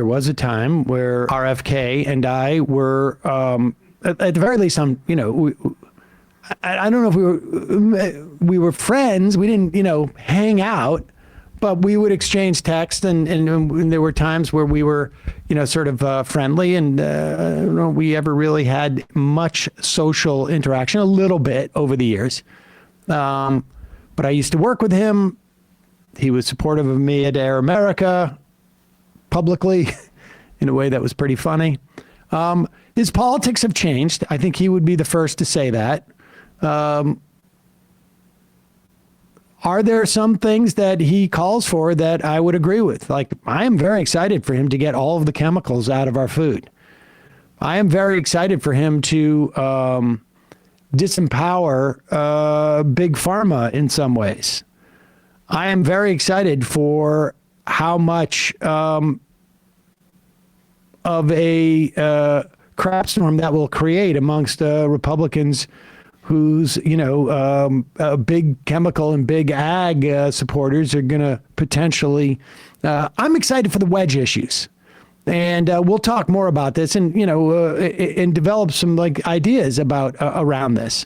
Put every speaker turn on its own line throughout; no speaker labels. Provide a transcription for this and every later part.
there was a time where RFK and I were, at the very least, I don't know if we were friends. We didn't, hang out, but we would exchange text, and there were times where we were, sort of friendly, and I don't know if we ever really had much social interaction. A little bit over the years, but I used to work with him. He was supportive of me at Air America, publicly, in a way that was pretty funny. His politics have changed. I think he would be the first to say that. Are there some things that he calls for that I would agree with? Like, I am very excited for him to get all of the chemicals out of our food. I am very excited for him to disempower big pharma in some ways. I am very excited for how much of a crap storm that will create amongst Republicans whose, big chemical and big ag supporters are going to potentially. I'm excited for the wedge issues. And we'll talk more about this and, and develop some ideas about around this.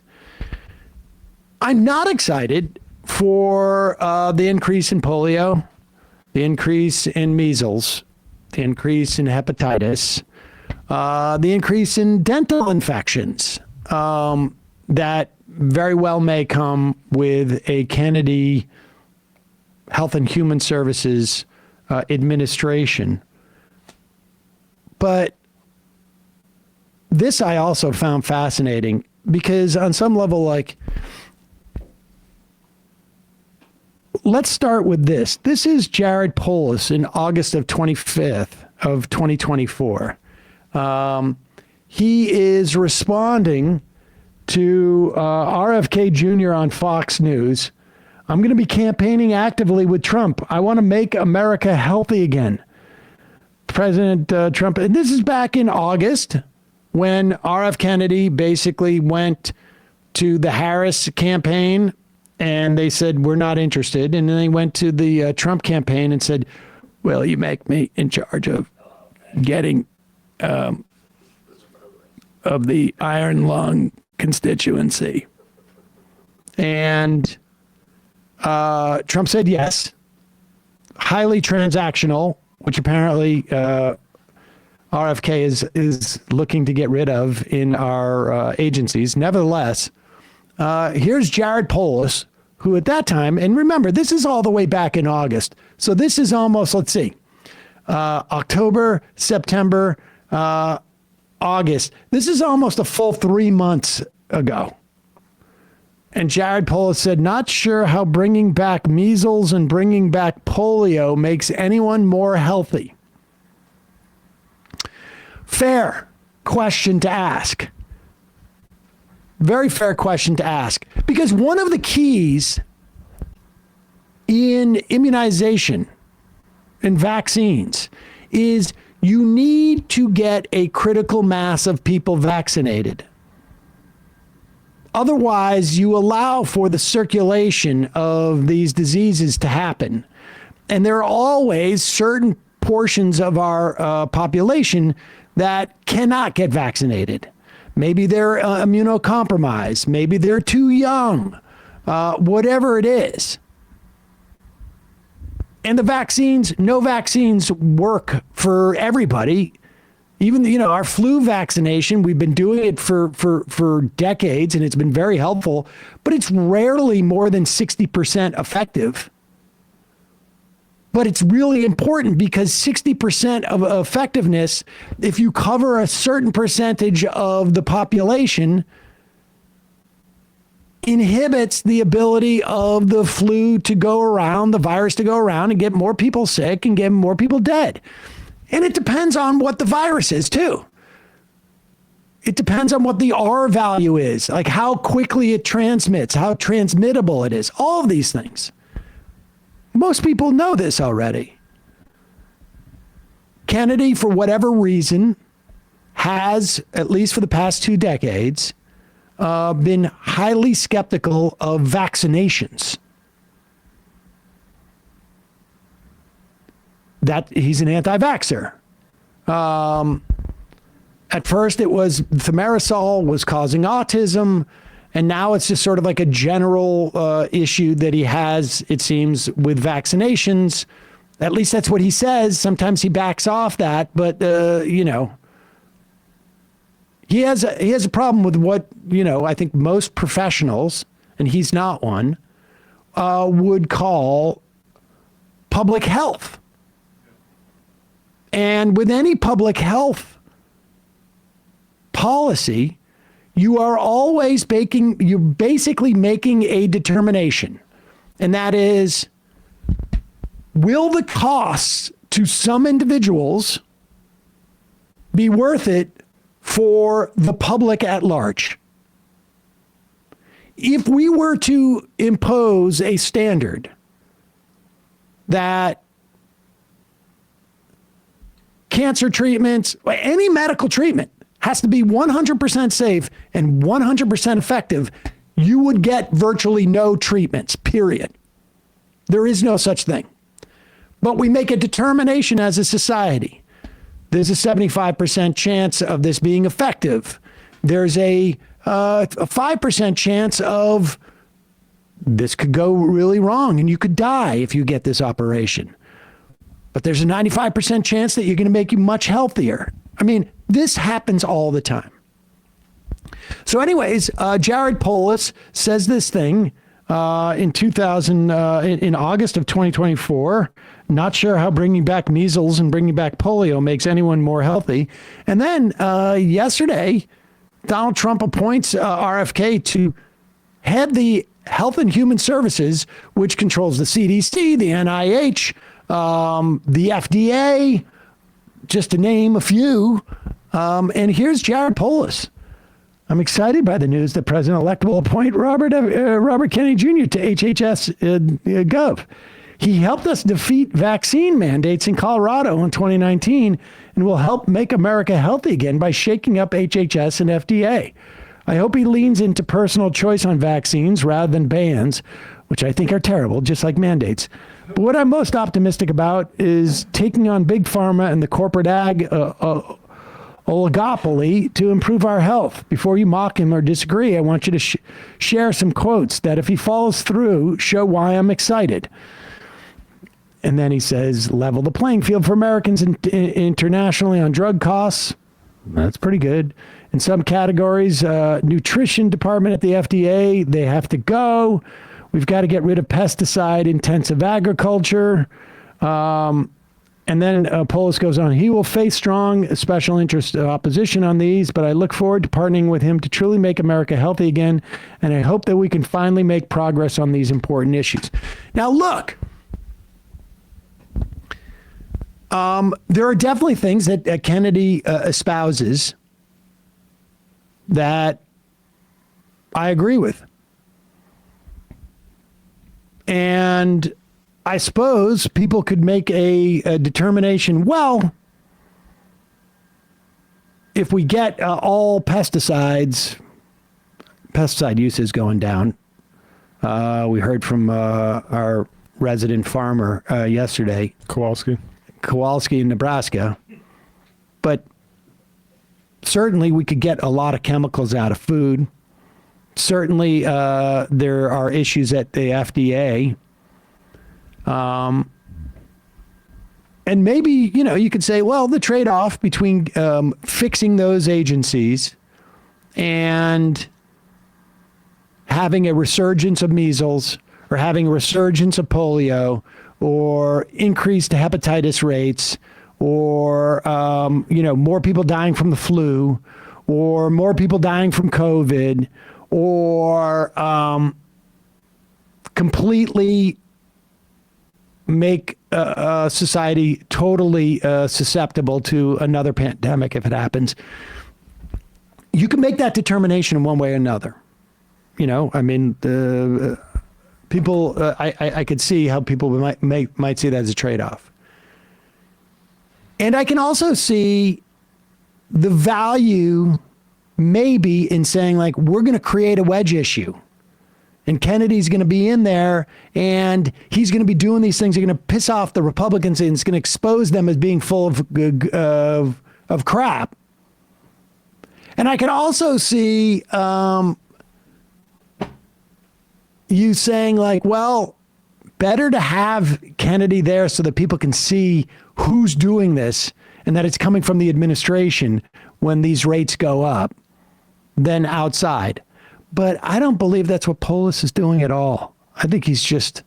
I'm not excited for the increase in polio, the increase in measles, the increase in hepatitis, the increase in dental infections that very well may come with a Kennedy Health and Human Services administration. But this I also found fascinating because on some level, let's start with this. This is Jared Polis in August of 25th of 2024. He is responding to RFK Jr. on Fox News. I'm going to be campaigning actively with Trump. I want to make America healthy again. President Trump, and this is back in August when RF Kennedy basically went to the Harris campaign and they said, we're not interested. And then they went to the Trump campaign and said, well, you make me in charge of getting of the iron lung constituency. And Trump said yes. Highly transactional, which apparently RFK is looking to get rid of in our agencies. Nevertheless, here's Jared Polis, who at that time, and remember, this is all the way back in August. So this is almost, let's see, October, September, August. This is almost a full 3 months ago. And Jared Polis said, not sure how bringing back measles and bringing back polio makes anyone more healthy. Fair question to ask. Very fair question to ask. Because one of the keys in immunization and vaccines is you need to get a critical mass of people vaccinated. Otherwise, you allow for the circulation of these diseases to happen. And there are always certain portions of our population that cannot get vaccinated. Maybe they're immunocompromised. Maybe they're too young. Whatever it is. And the vaccines, no vaccines work for everybody. Even, our flu vaccination, we've been doing it for decades, and it's been very helpful, but it's rarely more than 60% effective. But it's really important because 60% of effectiveness, if you cover a certain percentage of the population, inhibits the ability of the flu to go around, the virus to go around and get more people sick and get more people dead. And it depends on what the virus is, too. It depends on what the R value is, like how quickly it transmits, how transmittable it is, all of these things. Most people know this already. Kennedy, for whatever reason, has, at least for the past 2 decades, been highly skeptical of vaccinations. That he's an anti-vaxxer. At first, it was thimerosal was causing autism, and now it's just sort of like a general issue that he has, it seems, with vaccinations. At least that's what he says. Sometimes he backs off that, but, he has a problem with what, I think most professionals, and he's not one, would call public health. And with any public health policy, you're basically making a determination. And that is, will the costs to some individuals be worth it for the public at large? If we were to impose a standard that cancer treatments, any medical treatment has to be 100% safe and 100% effective, you would get virtually no treatments, period. There is no such thing. But we make a determination as a society. There's a 75% chance of this being effective. There's a 5% chance of this could go really wrong and you could die if you get this operation. But there's a 95% chance that you're going to make you much healthier. I mean, this happens all the time. So anyways, Jared Polis says this thing in August of 2024. Not sure how bringing back measles and bringing back polio makes anyone more healthy. And then yesterday, Donald Trump appoints RFK to head the Health and Human Services, which controls the CDC, the NIH, the FDA, just to name a few. And here's Jared Polis. I'm excited by the news that President-elect will appoint Robert Kennedy Jr. to HHS Gov. He helped us defeat vaccine mandates in Colorado in 2019 and will help make America healthy again by shaking up HHS and FDA. I hope he leans into personal choice on vaccines rather than bans, which I think are terrible, just like mandates. But what I'm most optimistic about is taking on big pharma and the corporate ag oligopoly to improve our health. Before you mock him or disagree, I want you to share some quotes that, if he follows through, show why I'm excited. And then he says, level the playing field for Americans internationally on drug costs. That's pretty good. In some categories, nutrition department at the FDA, they have to go. We've got to get rid of pesticide-intensive agriculture. And then Polis goes on, he will face strong special interest opposition on these, but I look forward to partnering with him to truly make America healthy again. And I hope that we can finally make progress on these important issues. Now, look. There are definitely things that Kennedy espouses that I agree with. And I suppose people could make a determination, well, if we get all pesticide use is going down. We heard from our resident farmer yesterday. Kowalski in Nebraska. But certainly we could get a lot of chemicals out of food. Certainly there are issues at the FDA. And maybe, you could say, well, the trade-off between fixing those agencies and having a resurgence of measles or having a resurgence of polio or increased hepatitis rates, or, more people dying from the flu, or more people dying from COVID, or completely make society totally susceptible to another pandemic if it happens. You can make that determination in one way or another. People, I could see how people might see that as a trade-off. And I can also see the value maybe in saying, like, we're going to create a wedge issue. And Kennedy's going to be in there, and he's going to be doing these things. They're going to piss off the Republicans, and it's going to expose them as being full of crap. And I can also see you saying, like, well, better to have Kennedy there so that people can see who's doing this and that it's coming from the administration when these rates go up than outside. But I don't believe that's what Polis is doing at all. I think he's just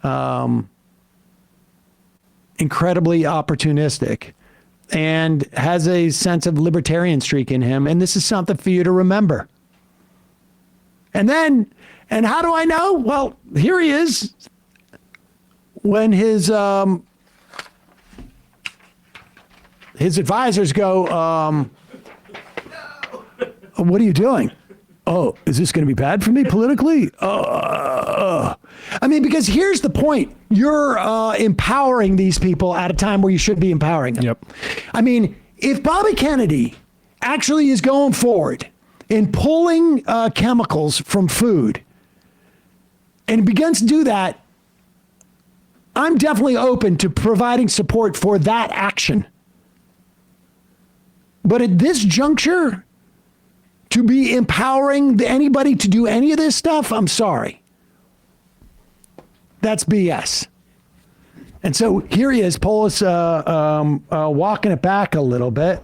incredibly opportunistic and has a sense of libertarian streak in him. And this is something for you to remember. And how do I know? Well, here he is when his advisors go, what are you doing? Oh, is this going to be bad for me politically? I mean, because here's the point. You're empowering these people at a time where you should be empowering them.
Yep.
I mean, if Bobby Kennedy actually is going forward in pulling chemicals from food and begins to do that, I'm definitely open to providing support for that action. But at this juncture, to be empowering anybody to do any of this stuff, I'm sorry. That's BS. And so here he is, Polis walking it back a little bit.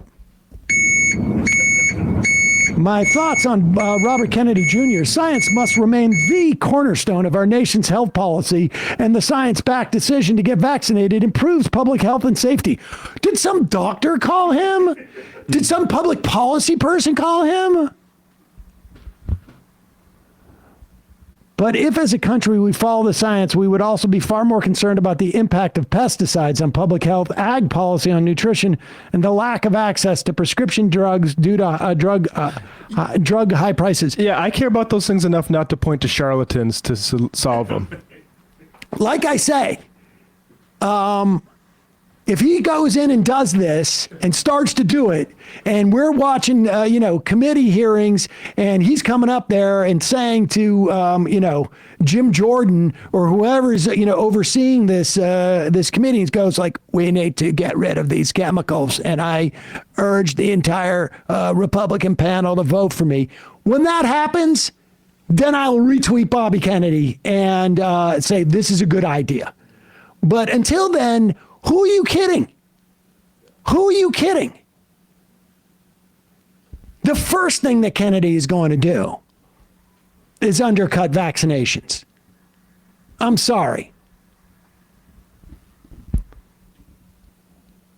My thoughts on Robert Kennedy Jr. Science must remain the cornerstone of our nation's health policy, and the science-backed decision to get vaccinated improves public health and safety. Did some doctor call him? Did some public policy person call him? But if as a country we follow the science, we would also be far more concerned about the impact of pesticides on public health, ag policy on nutrition, and the lack of access to prescription drugs due to drug high prices.
Yeah, I care about those things enough not to point to charlatans to solve them.
Like I say, if he goes in and does this and starts to do it, and we're watching, committee hearings, and he's coming up there and saying to, Jim Jordan or whoever's, overseeing this committee, he goes like, we need to get rid of these chemicals. And I urge the entire Republican panel to vote for me. When that happens, then I'll retweet Bobby Kennedy and say, this is a good idea. But until then, who are you kidding? Who are you kidding? The first thing that Kennedy is going to do is undercut vaccinations. I'm sorry.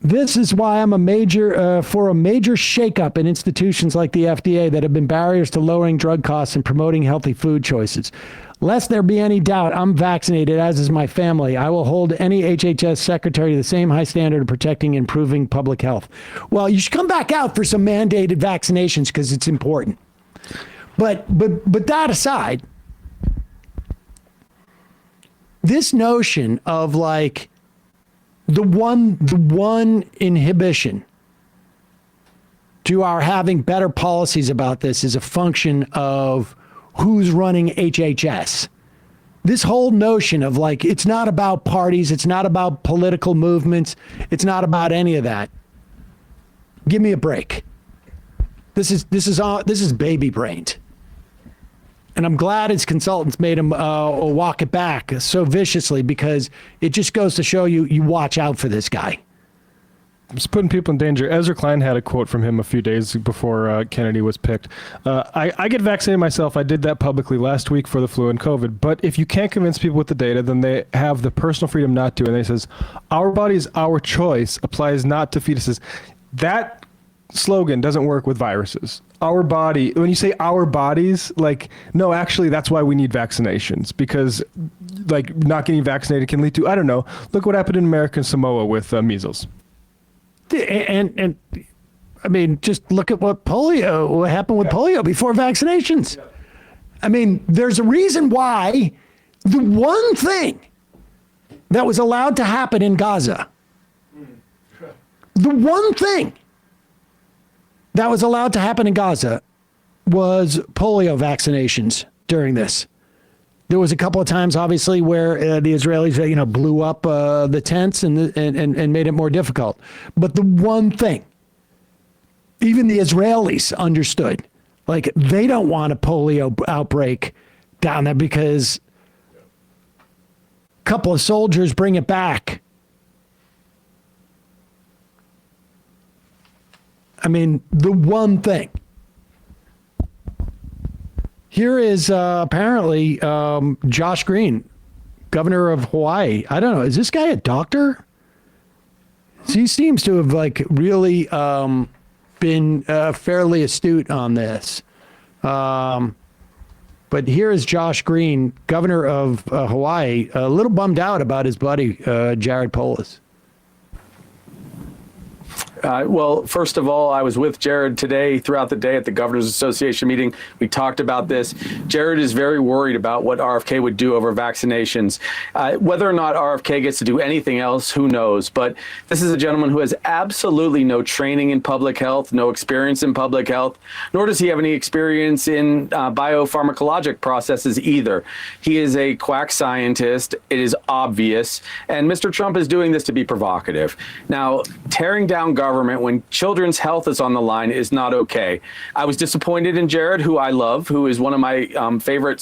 This is why I'm for a major shakeup in institutions like the FDA that have been barriers to lowering drug costs and promoting healthy food choices. Lest there be any doubt, I'm vaccinated, as is my family. I will hold any HHS secretary to the same high standard of protecting and improving public health. Well, you should come back out for some mandated vaccinations because it's important. But that aside, this notion of like the one inhibition to our having better policies about this is a function of who's running HHS. This whole notion of like, it's not about parties, it's not about political movements, it's not about any of that. Give me a break. This is baby brained. And I'm glad his consultants made him walk it back so viciously, because it just goes to show you watch out for this guy.
It's putting people in danger. Ezra Klein had a quote from him a few days before Kennedy was picked. I get vaccinated myself. I did that publicly last week for the flu and COVID. But if you can't convince people with the data, then they have the personal freedom not to. And he says, our body is our choice applies not to fetuses. That slogan doesn't work with viruses. Our body, when you say our bodies, like, no, actually, that's why we need vaccinations, because like not getting vaccinated can lead to, I don't know, look what happened in American Samoa with measles.
And I mean, just look at what happened with polio before vaccinations. I mean, there's a reason why the one thing that was allowed to happen in Gaza, the one thing that was allowed to happen in Gaza was polio vaccinations during this. There was a couple of times, obviously, where the Israelis, blew up the tents and made it more difficult. But the one thing, even the Israelis understood, like, they don't want a polio outbreak down there because a couple of soldiers bring it back. I mean, the one thing. Here is apparently Josh Green, governor of Hawaii. I don't know. Is this guy a doctor? He seems to have really been fairly astute on this. But here is Josh Green, governor of Hawaii, a little bummed out about his buddy, Jared Polis.
Well, first of all, I was with Jared today throughout the day at the Governors Association meeting. We talked about this. Jared is very worried about what RFK would do over vaccinations. Whether or not RFK gets to do anything else, who knows? But this is a gentleman who has absolutely no training in public health, no experience in public health, nor does he have any experience in biopharmacologic processes either. He is a quack scientist. It is obvious. And Mr. Trump is doing this to be provocative. Now, tearing down government when children's health is on the line is not okay. I was disappointed in Jared, who I love, who is one of my favorite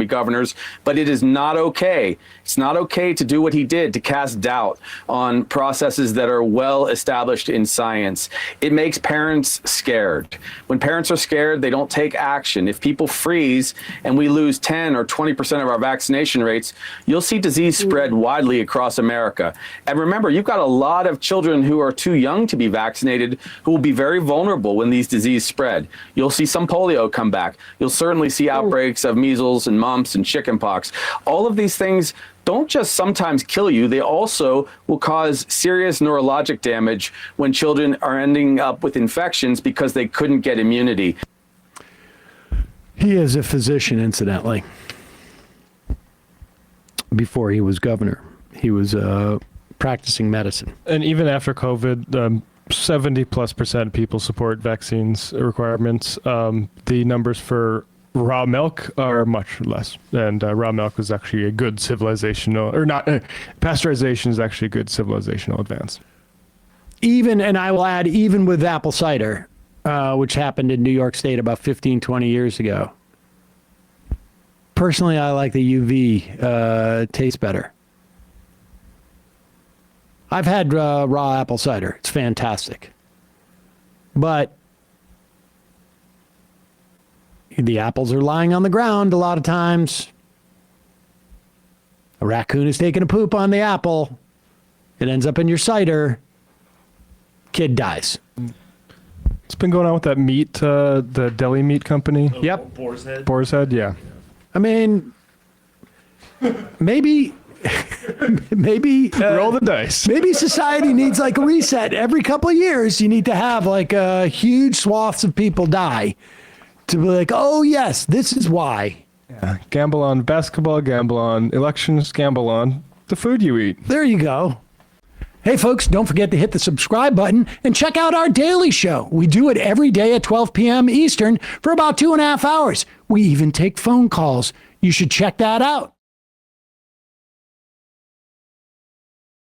governors, but it is not okay. It's not okay to do what he did, to cast doubt on processes that are well established in science. It makes parents scared. When parents are scared, they don't take action. If people freeze and we lose 10 or 20% of our vaccination rates, you'll see disease spread widely across America. And remember, you've got a lot of children who are too young to be vaccinated who will be very vulnerable when these diseases spread. You'll see some polio come back. You'll certainly see outbreaks of measles and mumps and chickenpox. All of these things don't just sometimes kill you, they also will cause serious neurologic damage when children are ending up with infections because they couldn't get immunity.
He is a physician, incidentally. Before he was governor, he was practicing medicine.
And even after COVID, 70+% of people support vaccines requirements. The numbers for raw milk are much less. And raw milk is actually a good civilizational, or not, pasteurization is actually a good civilizational advance.
And I will add, even with apple cider, which happened in New York State about 15, 20 years ago. Personally, I like the UV taste better. I've had raw apple cider. It's fantastic. But the apples are lying on the ground a lot of times. A raccoon is taking a poop on the apple. It ends up in your cider. Kid dies.
It's been going on with that meat, the deli meat company.
Yep.
Boar's Head.
Boar's Head, yeah.
I mean, maybe
roll the dice.
Maybe society needs like a reset. Every couple of years, you need to have like huge swaths of people die to be like, oh yes, this is why.
Yeah. Gamble on basketball, gamble on elections, gamble on the food you eat.
There you go. Hey folks, don't forget to hit the subscribe button and check out our daily show. We do it every day at 12 p.m. Eastern for about 2.5 hours. We even take phone calls. You should check that out.